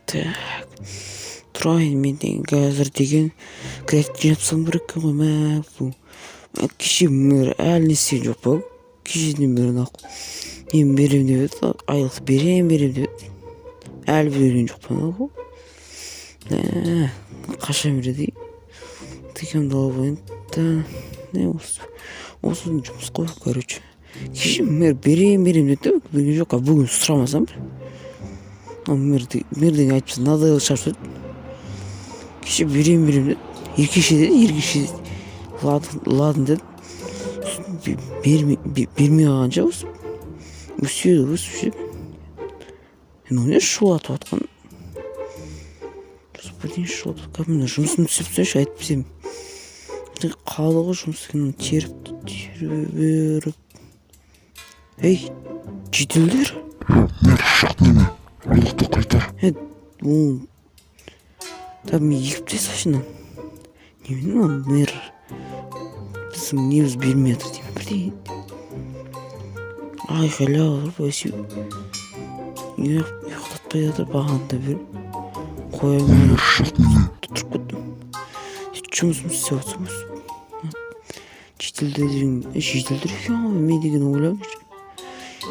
Так. Тұрайын мен қазір деген крафт жинапсам керек қой мә бұл. Кеше мөр әлі не істеген жоқ па? Кешеден бері нақ. Мен берем деп еді, айлық берем деп еді. Әлі берген жоқ па нақ. Қашан береді? Текемді алып ойын. Не осы? Осы жұмыс қой, короче. Кеше мөр берем деді, берген жоқ. Бүгін сұрамасам бір. Мерден айтыпсы, надо шаршады. Кеше берем деді. Еркеше деді. Ладно деді. Бермей қалғанша осы. Өсіп. Не шулатып атқан? Бірден шулатып атқан. Міне жұмысын түсіпсінші айтып бізем. Қалығы жұмысын теріп беріп. Ей, жетілдер? Мер шықты ме? Айлықты қайтар. Бұл... Там екіпте сашынан. Немен мер... Біздің невіз бермей атыр деймін бірдейін. Айқайла алып, өсіп. Ұйықтатпай атыр, бағанда бір. Қойым. Мер шықты ме? Тұрып көттім. Жұмысым істеп атсың өсіп. Жетілдер екен, мен деген ойлап жүр.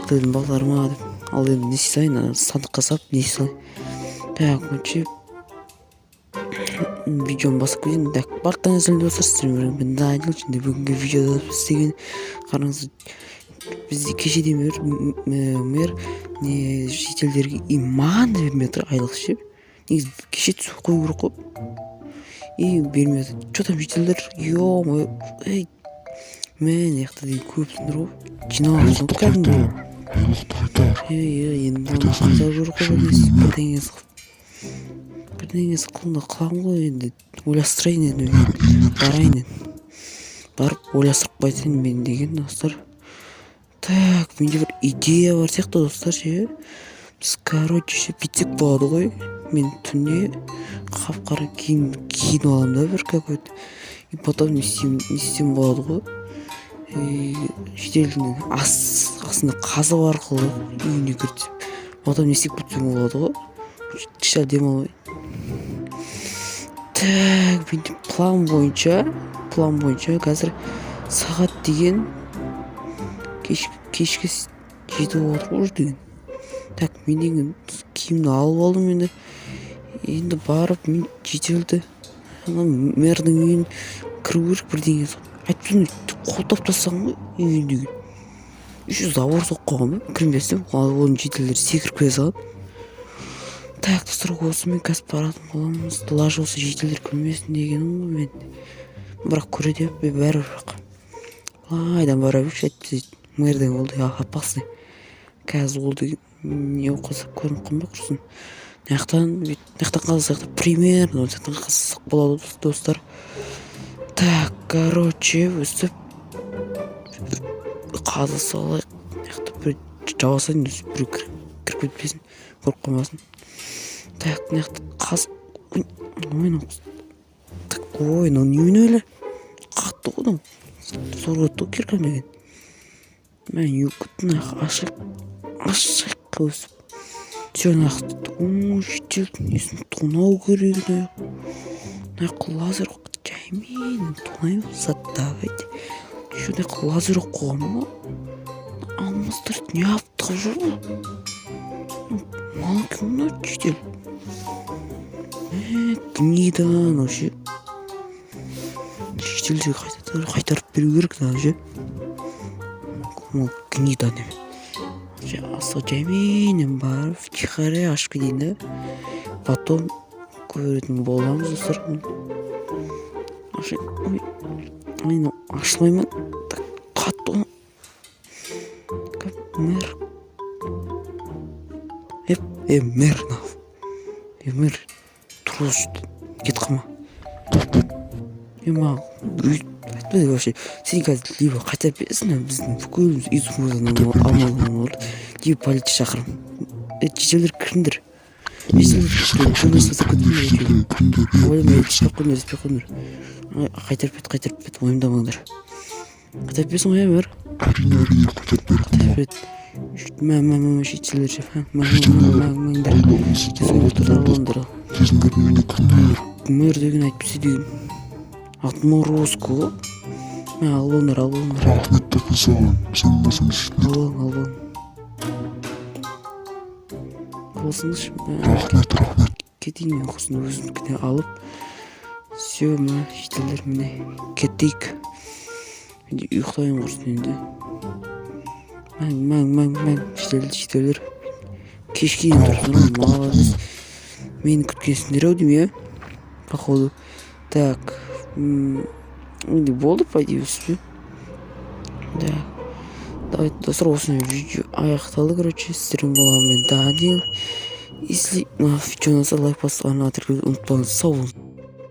Қылдың бағдарыма деп. Ал енді не сайын, сандыққа сап, не сайын. Так, өтшеп. Видеоны басып кетейін. Так, барлықтан әзілді отырсыздар. Мен Данил және бүгінгі видеода істеген. Қараңыз, бізде кешеден мер не шетелдерге иман бермей отыр айлық ше. Негізі кеше түсіп қою керек қой. И бермей отыр. Че там шетелдер? Ё-моё. Ей, мен яқты дейін көптіңдір ғой. Жиналғансын кәдімгі. Айлықты қайтар. Енді қайтар жоқ қой. Бірдеңесі қылында қылам ғой енді. Ойластырайын енді. Барайын енді. Барып ойластырып қайтайын мен деген достар. Так, менде бір идея бар сияқты достар ше. Біз короче бүйтсек болады ғой. Мен түнде қап-қара киініп аламын да бір какой-то. И потом не істем болады ғой. Шетелдің астында қазып арқылы үйіне кіртіп. Потом не істеп кетсем болады ғой. Кіші демалмай. Так, менде план бойынша қазір сағат деген кешкі жетіп отыр ғой деген. Так, мен деген киімді алып алдым енді барып мен жетелді. Мердің үйін кіру керек бірдеңе. Айтпын, қолтап тастаған ғой үйін деген. Еще забор соққан ғой, кірмесем, оның жетелдері секіріп келе салады. Так, достар, осымен қазір баратын боламыз. Лаж осы жетелдер кірмесін дегенім ғой мен. Бірақ көре деп бәрі жоқ. Айдан бара берші әйтпесе мэрдің болды, опасный. Қазір ол деген не оқысақ көрініп қанбақ жүрсін. Наяқтан қаласақ примерно наяқтан қаласақ болады достар. Так, короче, өстіп қазы салайық. Наяқта бір жауасайын, бір кіріп кетпесін, көріп қоймасын. Так, наяқта қаз... Ойын оқыс. Так, ойын, ол немен өлі? Қатты қодым. Сорғатты керкем деген. Мен юкіттің ашық өсіп. Сен ақты, жетелдің несін тонау керек наяқ. Наяқ лазер жаймен тонай болса давайте. Еще наяқ лазер қоғам ма? Алмастыр не аптығы жүр ма? Мал кім мұна жетел? Гнидан вообще. Жетелді қайтарып беру керек да вообще. Мал гнидан еме. Аса жайменен барып чихаре ашып кетейін да. Потом көретін боламыз достар. Мен ашылмаймын. Так, қатты оны. Мэр. Мэр нау. Мэр. Тұрыз. Кет қама. Маған. Айтпайды вообще. Сен қазір либо қайта бересің, біздің бүкіліміз изумрудын алмалығын олды. Либо полиция шақырым. Жетелдер кіріндір. Қайтарып бет, ойымдамаңдар. Қайтарып бетсің ғой, әмір? Әрине, қайтарып бет. Мә шетелдер жеп. Шетелдер. Мәңдер. Айла осы Сөйлетіп алғандар. кезіңдер мені кімдер? Мөр деген айтпысы деген. Атмор Роско. Мә албаңдар. Рахмет тәпе саған, сен басың ішіне. Албаң. Алсыңызшы. Рахмет. Кетейін мен құсын өзімдікіне алып. Все, мә шетелдер міне. Кеттейік. Менде ұйықтайын құрсын енді. Мәң. Шетелдер. Кешке енді тұрсың, молодец. Мені күткенсіңдер ау деймін, походу. Так. Енді болды, по идее, все. Да. Давайте достар, осындай видео аяқталды, короче. Сіздермен болған мен Данил. Если видео ұнаса, лайк басуға ұнатып, ұмытпаңыз. Сау болыңыз.